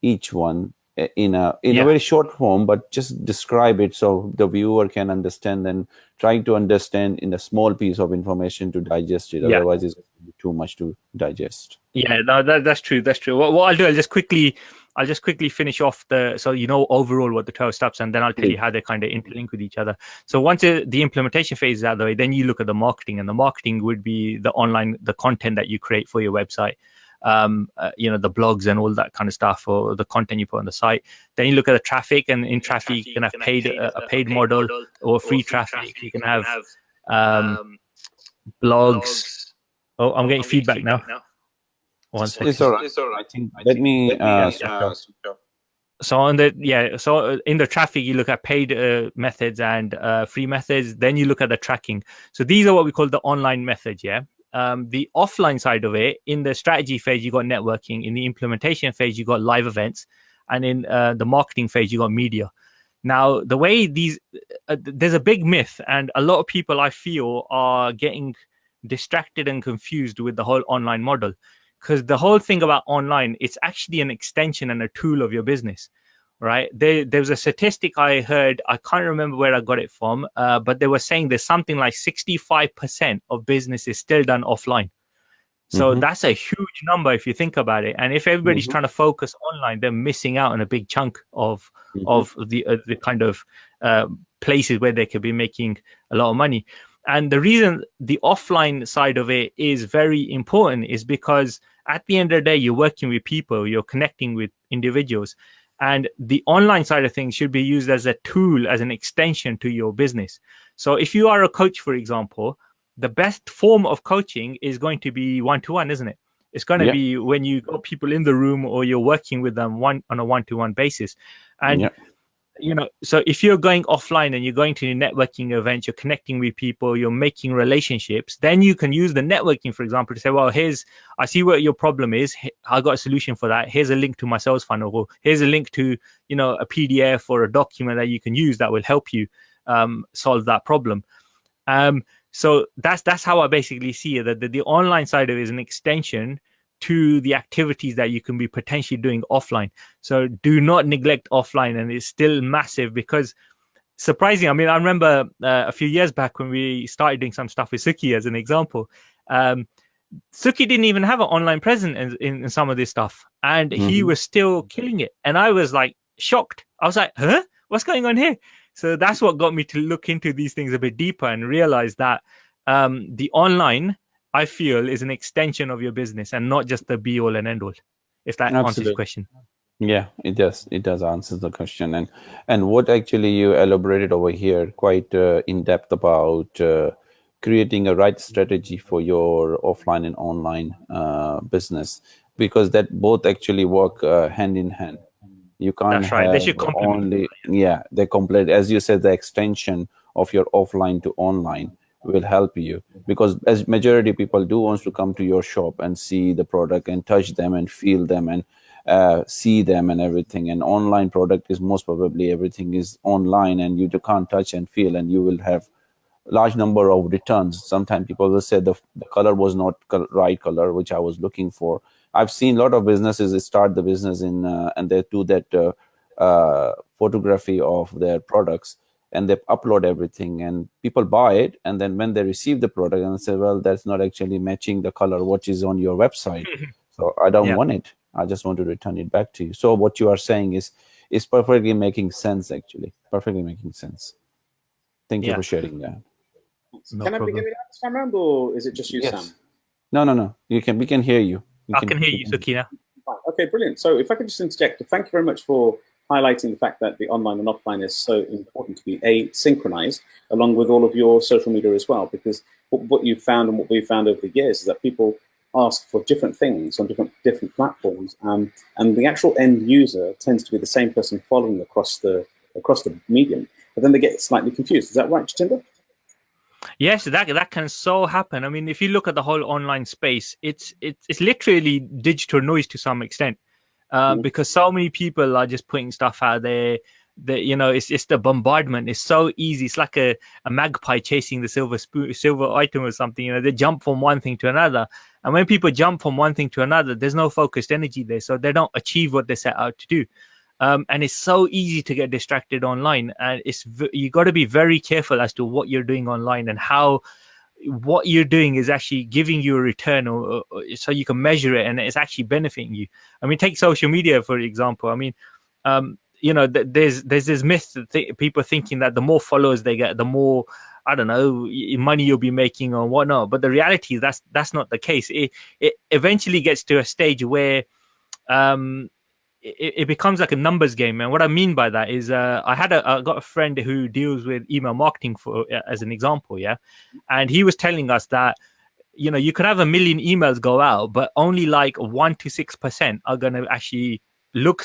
each one in a very short form, but just describe it so the viewer can understand, and trying to understand in a small piece of information to digest it. Otherwise, it's too much to digest. Yeah, no, that's true. That's true. What I'll do, I'll just quickly I'll just quickly finish off so overall what the 12 steps, and then I'll tell you how they kind of interlink with each other. So once the implementation phase is out of the way, then you look at the marketing, and the marketing would be the content that you create for your website, the blogs and all that kind of stuff, or the content you put on the site. Then you look at the traffic, and in traffic you can have a paid model or free traffic. You can have blogs. Oh, I'm getting feedback now. One second. It's all right. I think let me So in the traffic, you look at paid methods and free methods. Then you look at the tracking. So these are what we call the online methods. Yeah. The offline side of it, in the strategy phase, you got networking. In the implementation phase, you got live events, and in the marketing phase, you got media. Now, the way there's a big myth, and a lot of people I feel are getting distracted and confused with the whole online model, because the whole thing about online, it's actually an extension and a tool of your business, right? There was a statistic I heard, I can't remember where I got it from, but they were saying there's something like 65% of business is still done offline. So that's a huge number if you think about it. And if everybody's trying to focus online, they're missing out on a big chunk of the kind of places where they could be making a lot of money. And the reason the offline side of it is very important is because at the end of the day, you're working with people, you're connecting with individuals, and the online side of things should be used as a tool, as an extension to your business. So if you are a coach, for example, the best form of coaching is going to be one-to-one, isn't it? It's going to be when you got people in the room or you're working with them on a one-to-one basis. And so if you're going offline and you're going to networking events, you're connecting with people, you're making relationships, then you can use the networking, for example, to say, well, I see what your problem is. I got a solution for that. Here's a link to my sales funnel. Or here's a link to, a PDF or a document that you can use that will help you solve that problem. So that's how I basically see it, that the online side of it is an extension to the activities that you can be potentially doing offline. So do not neglect offline, and it's still massive, because surprising. I mean, I remember a few years back when we started doing some stuff with Sukhi, as an example. Sukhi didn't even have an online presence in some of this stuff, and he was still killing it. And I was like shocked. I was like, huh? What's going on here? So that's what got me to look into these things a bit deeper and realize that the online, I feel, is an extension of your business and not just the be all and end all, if that answers the question. Yeah, it does. It does answer the question. And what actually you elaborated over here quite in depth about creating a right strategy for your offline and online business, because that both actually work hand in hand. You can't That's right. They should complement. They complement. As you said, the extension of your offline to online will help you, because as majority of people do wants to come to your shop and see the product and touch them and feel them and see them and everything. And online product is most probably everything is online and you can't touch and feel, and you will have large number of returns. Sometimes people will say the color was not right color which I was looking for. I've seen a lot of businesses start the business and they do that photography of their products and they upload everything and people buy it, and then when they receive the product and say, well, that's not actually matching the color which is on your website, so I don't want it, I just want to return it back to you. So what you are saying is perfectly making sense, actually perfectly making sense. Thank you for sharing that. Can I begin this time round, or is it just you, Sam? No, we can hear you. I can hear you, Sukhi. Okay, brilliant. So if I could just interject, thank you very much for highlighting the fact that the online and offline is so important to be synchronized along with all of your social media as well, because what you've found and what we've found over the years is that people ask for different things on different platforms, and the actual end user tends to be the same person following across the medium, but then they get slightly confused. Is that right, Jatinder? Yes, that can so happen. I mean, if you look at the whole online space, it's literally digital noise to some extent, because so many people are just putting stuff out there. It's the bombardment. It's so easy. It's like a magpie chasing the silver item or something. They jump from one thing to another, and when people jump from one thing to another, there's no focused energy there, so they don't achieve what they set out to do. And it's so easy to get distracted online, and you got to be very careful as to what you're doing online and how what you're doing is actually giving you a return, or so you can measure it, and it's actually benefiting you. I mean, take social media for example. I mean, there's this myth that people thinking that the more followers they get, the more, I don't know, money you'll be making or whatnot. But the reality is that's not the case. It eventually gets to a stage where it becomes like a numbers game. And what I mean by that is I got a friend who deals with email marketing for as an example, yeah, and he was telling us that you could have 1 million emails go out, but only like 1 to 6% are going to actually look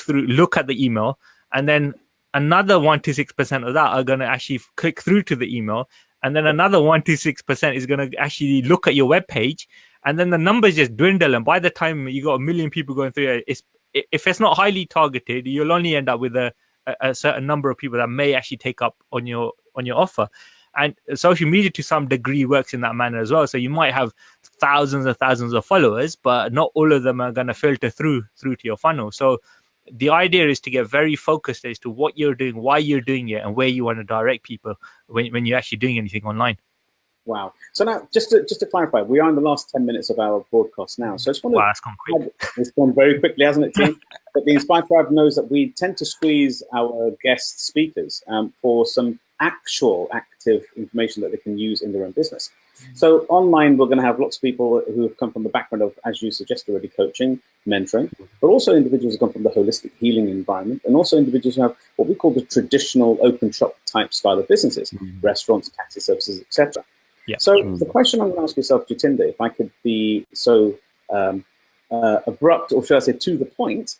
at the email, and then another 1 to 6% of that are going to actually click through to the email, and then another 1 to 6% is going to actually look at your web page, and then the numbers just dwindle. And by the time you got 1 million people going through it, if it's not highly targeted, you'll only end up with a certain number of people that may actually take up on your offer. And social media to some degree works in that manner as well. So you might have thousands and thousands of followers, but not all of them are going to filter through to your funnel. So the idea is to get very focused as to what you're doing, why you're doing it, and where you want to direct people when you're actually doing anything online. Wow. So now, just to clarify, we are in the last 10 minutes of our broadcast now. So I just want to... Wow, it's gone quick. It's gone very quickly, hasn't it, team? But the Inspire Tribe knows that we tend to squeeze our guest speakers for some actual active information that they can use in their own business. So online, we're going to have lots of people who have come from the background of, as you suggested already, coaching, mentoring, but also individuals who come from the holistic healing environment, and also individuals who have what we call the traditional open shop type style of businesses, restaurants, taxi services, etc. Yeah. So the question I'm going to ask yourself, Jatinder, if I could be so abrupt, or should I say to the point,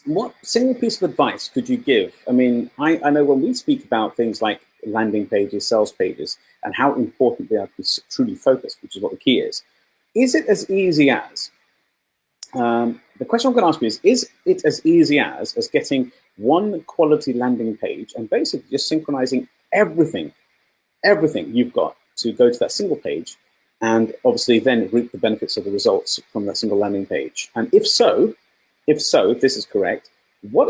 what single piece of advice could you give? I mean, I know when we speak about things like landing pages, sales pages, and how important they are to be truly focused, which is what the key is it as easy as, the question I'm going to ask you is it as easy as getting one quality landing page and basically just synchronizing everything you've got to go to that single page, and obviously then reap the benefits of the results from that single landing page? And if this is correct, what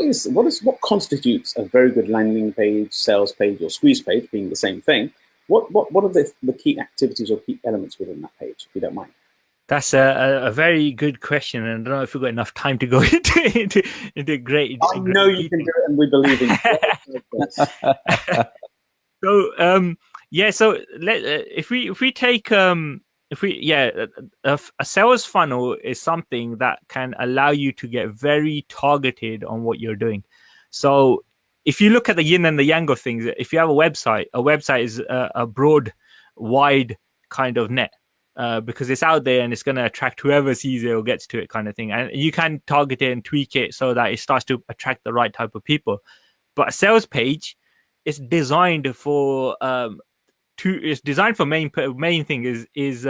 constitutes a very good landing page, sales page, or squeeze page, being the same thing? What are the key activities or key elements within that page, if you don't mind? That's a very good question, and I don't know if we've got enough time to go into great. I know you can do it, and we believe in you. So so if we take a sales funnel is something that can allow you to get very targeted on what you're doing. So if you look at the yin and the yang of things, if you have a website is a broad, wide kind of net, because it's out there and it's going to attract whoever sees it or gets to it, kind of thing. And you can target it and tweak it so that it starts to attract the right type of people. But a sales page is designed for main thing is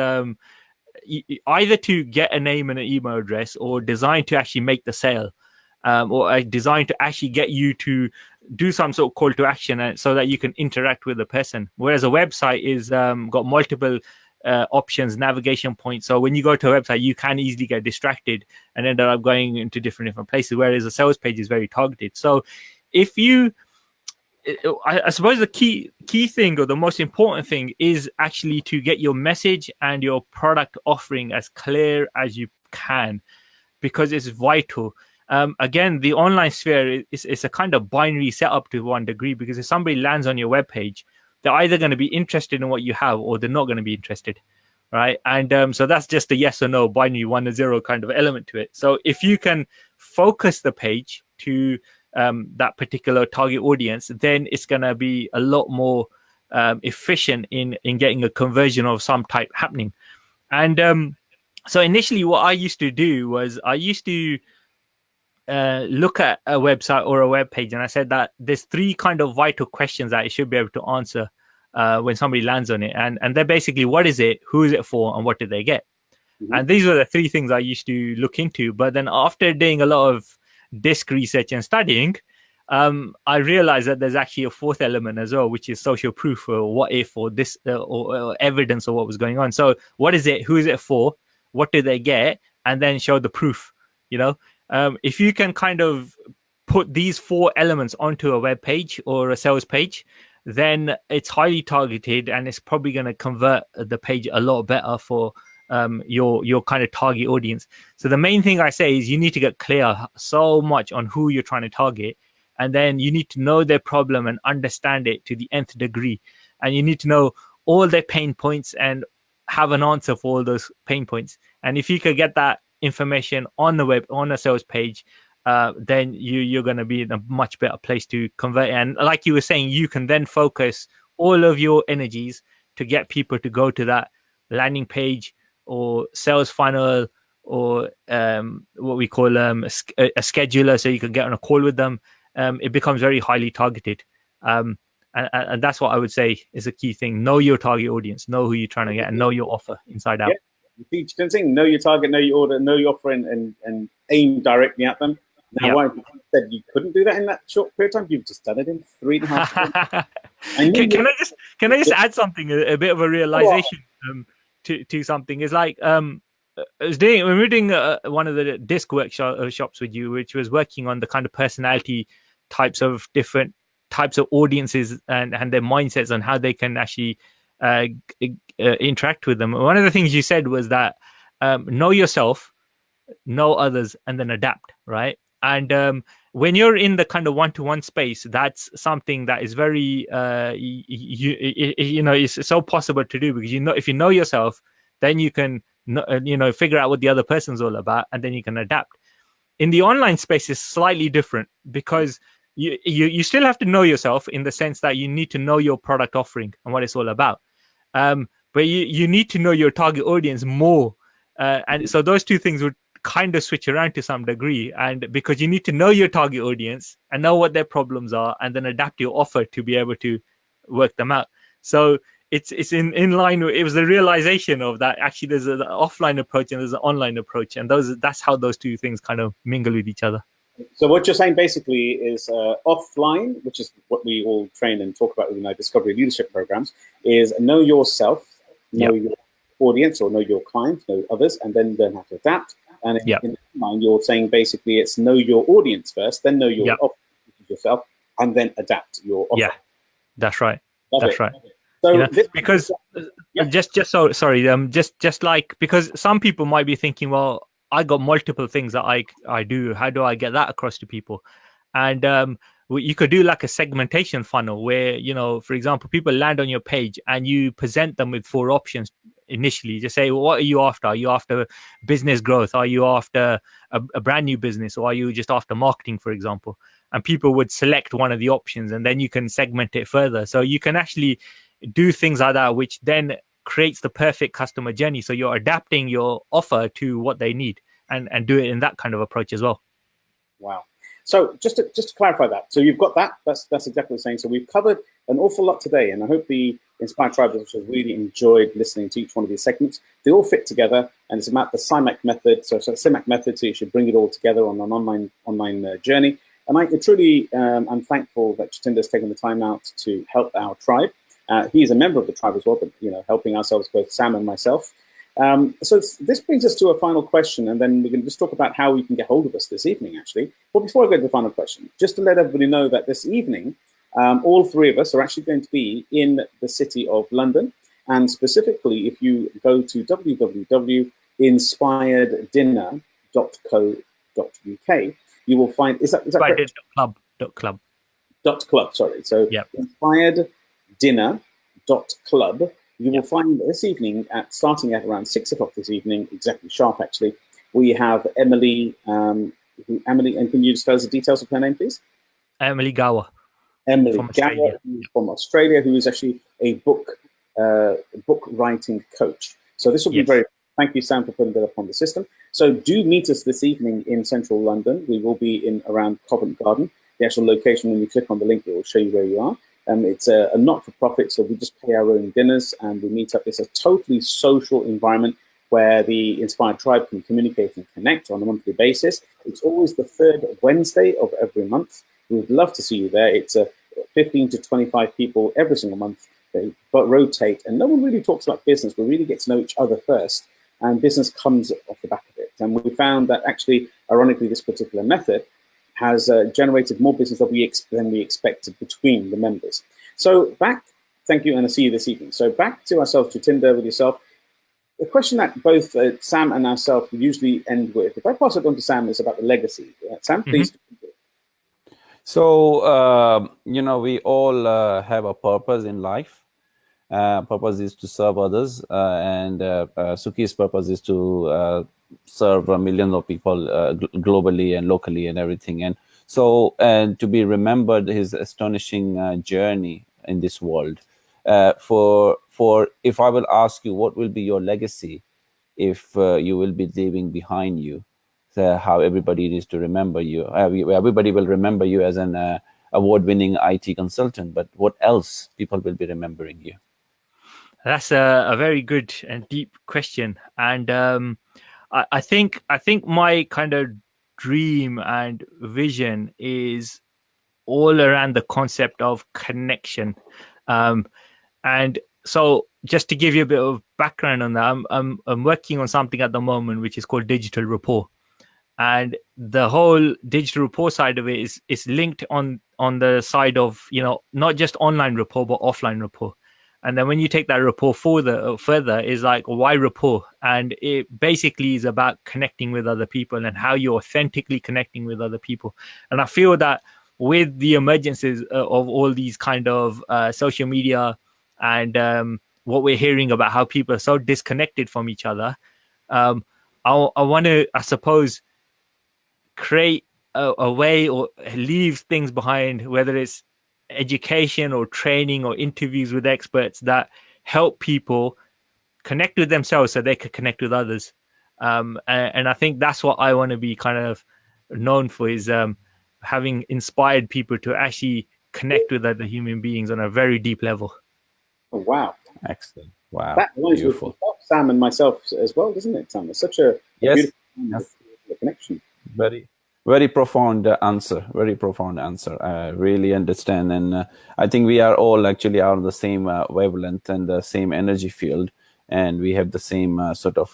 either to get a name and an email address, or designed to actually make the sale, or designed to actually get you to do some sort of call to action, so that you can interact with the person. Whereas a website is got multiple options, navigation points. So when you go to a website, you can easily get distracted and end up going into different places. Whereas a sales page is very targeted. So if you I suppose the key thing, or the most important thing, is actually to get your message and your product offering as clear as you can, because it's vital. Again, the online sphere is a kind of binary setup to one degree, because if somebody lands on your webpage, they're either going to be interested in what you have, or they're not going to be interested, right? And so that's just a yes or no, binary 1 or 0 kind of element to it. So if you can focus the page to that particular target audience, then it's going to be a lot more efficient in getting a conversion of some type happening. And so initially what I used to do was I used to look at a website or a web page, and I said that there's 3 kind of vital questions that it should be able to answer when somebody lands on it. And they're basically, what is it, who is it for, and what did they get? Mm-hmm. And these were the 3 things I used to look into. But then after doing a lot of disc research and studying, I realized that there's actually a 4th element as well, which is social proof, or what if, or this, or evidence of what was going on. So what is it, who is it for, what did they get, and then show the proof. If you can kind of put these 4 elements onto a web page or a sales page, then it's highly targeted and it's probably going to convert the page a lot better for your kind of target audience. So the main thing I say is you need to get clear so much on who you're trying to target, and then you need to know their problem and understand it to the nth degree, and you need to know all their pain points and have an answer for all those pain points. And if you could get that information on the web, on a sales page, then you're going to be in a much better place to convert. And like you were saying, you can then focus all of your energies to get people to go to that landing page or sales funnel, or what we call a scheduler, so you can get on a call with them. It becomes very highly targeted. And that's what I would say is a key thing. Know your target audience, know who you're trying to get, and know your offer inside out. You can sing, know your target, know your order, know your offer, and aim directly at them. Now, why you said you couldn't do that in that short period of time? You've just done it in 3.5 months. Can I just add something, a bit of a realization to something? It's like I was doing, when we were doing one of the disc workshops with you, which was working on the kind of personality types of different types of audiences and their mindsets and how they can actually interact with them. One of the things you said was that know yourself, know others, and then adapt, right? And when you're in the kind of one-to-one space, that's something that is very it's so possible to do, because if you know yourself, then you can figure out what the other person's all about, and then you can adapt. In the online space, is slightly different, because you still have to know yourself in the sense that you need to know your product offering and what it's all about. But you need to know your target audience more. And so those two things would kind of switch around to some degree. And because you need to know your target audience and know what their problems are, and then adapt your offer to be able to work them out. So it's in line with, it was the realization of that actually there's an offline approach and there's an online approach. And that's how those two things kind of mingle with each other. So what you're saying basically is offline, which is what we all train and talk about within our discovery leadership programs, is know yourself, know your audience, or know your clients, know others, and then learn how to adapt. And in mind, you're saying basically it's know your audience first, then know your offer yourself, and then adapt your offer. Yeah, that's right. That's right. So because just like, because some people might be thinking, well, I got multiple things that I do. How do I get that across to people? And you could do like a segmentation funnel where, for example, people land on your page and you present them with 4 options initially. Just say, well, what are you after? Are you after business growth? Are you after a brand new business? Or are you just after marketing, for example? And people would select one of the options, and then you can segment it further. So you can actually do things like that, which then creates the perfect customer journey. So you're adapting your offer to what they need, and do it in that kind of approach as well. Wow. So just to clarify that, so you've got that. That's exactly the same. So we've covered an awful lot today, and I hope the Inspired Tribers have really enjoyed listening to each one of these segments. They all fit together, and it's about the Samac method. So Samac method, so you should bring it all together on an online journey. And I truly am thankful that Jatinder has taken the time out to help our tribe. He is a member of the tribe as well, but helping ourselves, both Sam and myself. So this brings us to a final question, and then we're going to just talk about how we can get hold of us this evening, actually. But before I go to the final question, just to let everybody know that this evening, all 3 of us are actually going to be in the city of London. And specifically, if you go to www.inspireddinner.co.uk, you will find, is that correct? Club. .club, sorry. So inspireddinner.club. You will find this evening, starting at around 6 o'clock this evening, exactly sharp actually, we have Emily, and can you disclose the details of her name, please? Emily Gower. Emily Gower, from Australia, who is actually a book writing coach. So this will be thank you, Sam, for putting that up on the system. So do meet us this evening in central London. We will be in around Covent Garden. The actual location, when you click on the link, it will show you where you are. It's a not-for-profit, so we just pay our own dinners and we meet up. It's a totally social environment where the Inspired Tribe can communicate and connect on a monthly basis. It's always the 3rd Wednesday of every month. We would love to see you there. It's 15 to 25 people every single month. They rotate, and no one really talks about business. We really get to know each other first, and business comes off the back of it. And we found that actually, ironically, this particular method has generated more business than we expected between the members. So thank you, and I'll see you this evening. So back to ourselves, Jatinder, with yourself. The question that both Sam and ourselves usually end with, if I pass it on to Sam, is about the legacy. Sam, please. So, we all have a purpose in life. Purpose is to serve others, and Sukhi's purpose is to serve millions of people globally and locally and everything. And so, and to be remembered, his astonishing journey in this world. For if I will ask you, what will be your legacy if you will be leaving behind you? How everybody needs to remember you. Everybody will remember you as an award-winning IT consultant, but what else people will be remembering you? That's a very good and deep question, and I think my kind of dream and vision is all around the concept of connection, and so just to give you a bit of background on that, I'm working on something at the moment which is called digital rapport, and the whole digital rapport side of it is linked on the side of not just online rapport but offline rapport. And then when you take that rapport further is like, why rapport? And it basically is about connecting with other people and how you're authentically connecting with other people. And I feel that with the emergences of all these kind of social media and what we're hearing about how people are so disconnected from each other, I want to, I suppose, create a way or leave things behind, whether it's education or training or interviews with experts that help people connect with themselves so they could connect with others. And I think that's what I want to be kind of known for, is having inspired people to actually connect with other human beings on a very deep level. Oh, wow. Excellent. Wow. That was with Sam and myself as well, doesn't it, Sam? It's such a beautiful connection. Very profound answer. Very profound answer. I really understand. And I think we are all actually on the same wavelength and the same energy field. And we have the same sort of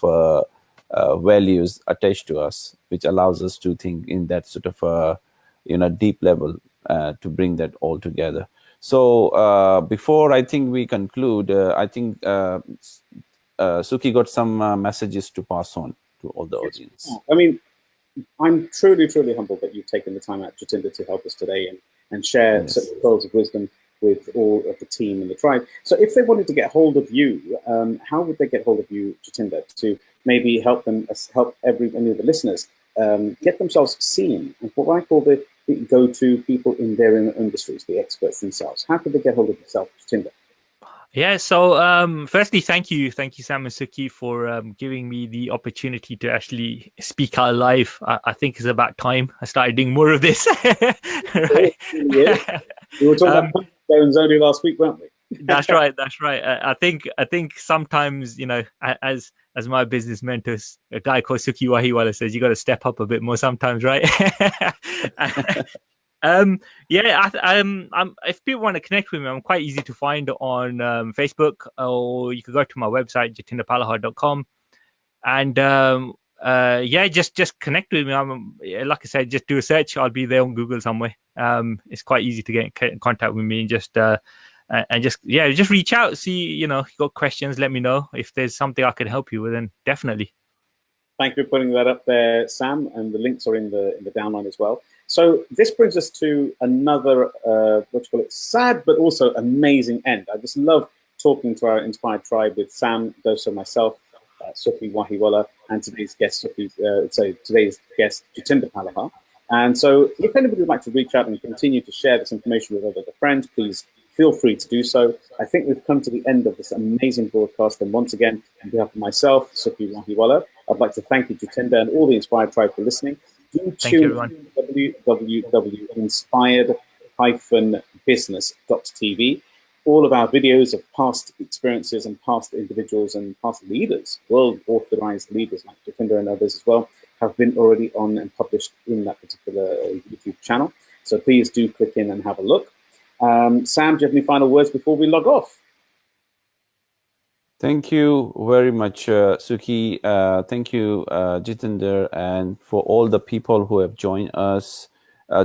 values attached to us, which allows us to think in that sort of, deep level to bring that all together. So before I think we conclude, I think Sukhi got some messages to pass on to all the audience. I mean, I'm truly, truly humbled that you've taken the time out, Jatinder, to help us today and share certain pearls of wisdom with all of the team and the tribe. So if they wanted to get hold of you, how would they get hold of you, Jatinder, to maybe help any of the listeners get themselves seen as what I call the go-to people in their industries, the experts themselves? How could they get hold of yourself, Jatinder? Yeah, so firstly, thank you, Sam and Sukhi, for giving me the opportunity to actually speak out live. I think it's about time I started doing more of this. Right? We were talking about stones only last week, weren't we? That's right. I think sometimes, as my business mentors, a guy called Sukhi Wahiwala says, you got to step up a bit more sometimes, right? If people want to connect with me, I'm quite easy to find on Facebook, or you can go to my website, jatinderpalaha.com, and just connect with me. Like I said, just do a search. I'll be there on Google somewhere. It's quite easy to get in contact with me, and just reach out. See, you got questions, let me know. If there's something I can help you with, then definitely. Thank you for putting that up there, Sam, and the links are in the downline as well. So this brings us to another, sad but also amazing end. I just love talking to our Inspired Tribe with Sam, Dosa, myself, Sukhi Wahiwala, and today's guest, Jatinder Palaha. And so if anybody would like to reach out and continue to share this information with other friends, please feel free to do so. I think we've come to the end of this amazing broadcast. And once again, on behalf of myself, Sukhi Wahiwala, I'd like to thank you, Jatinder, and all the Inspired Tribe for listening. Do tune in to www.inspired-business.tv. All of our videos of past experiences and past individuals and past leaders, world authorized leaders like Jatinder and others as well, have been already on and published in that particular YouTube channel. So please do click in and have a look. Sam, do you have any final words before we log off? Thank you very much, Sukhi. Thank you, Jatinder, and for all the people who have joined us.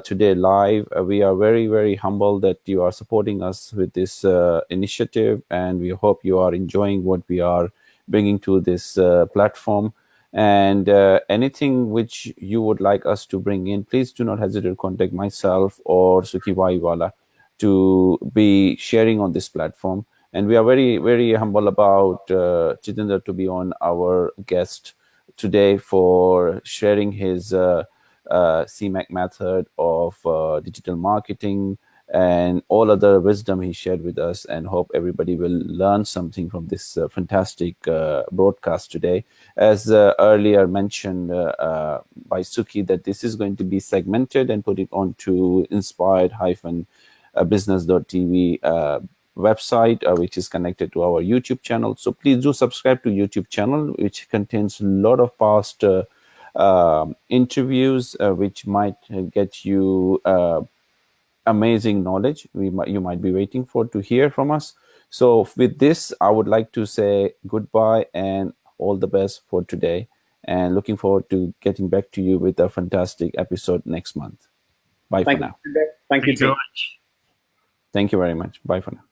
today live. We are very, very humbled that you are supporting us with this initiative, and we hope you are enjoying what we are bringing to this platform. And anything which you would like us to bring in, please do not hesitate to contact myself or Sukhi Wahiwala to be sharing on this platform. And we are very, very humble about Jatinder to be on our guest today for sharing his Samac method of digital marketing and all other wisdom he shared with us, and hope everybody will learn something from this fantastic broadcast today. As earlier mentioned by Sukhi, that this is going to be segmented and put it onto inspired-business.tv website, which is connected to our YouTube channel. So please do subscribe to YouTube channel, which contains a lot of past interviews, which might get you amazing knowledge you might be waiting for to hear from us. So with this, I would like to say goodbye and all the best for today, and looking forward to getting back to you with a fantastic episode next month. Bye for now. Thank you very much. Thank you very much. Bye for now.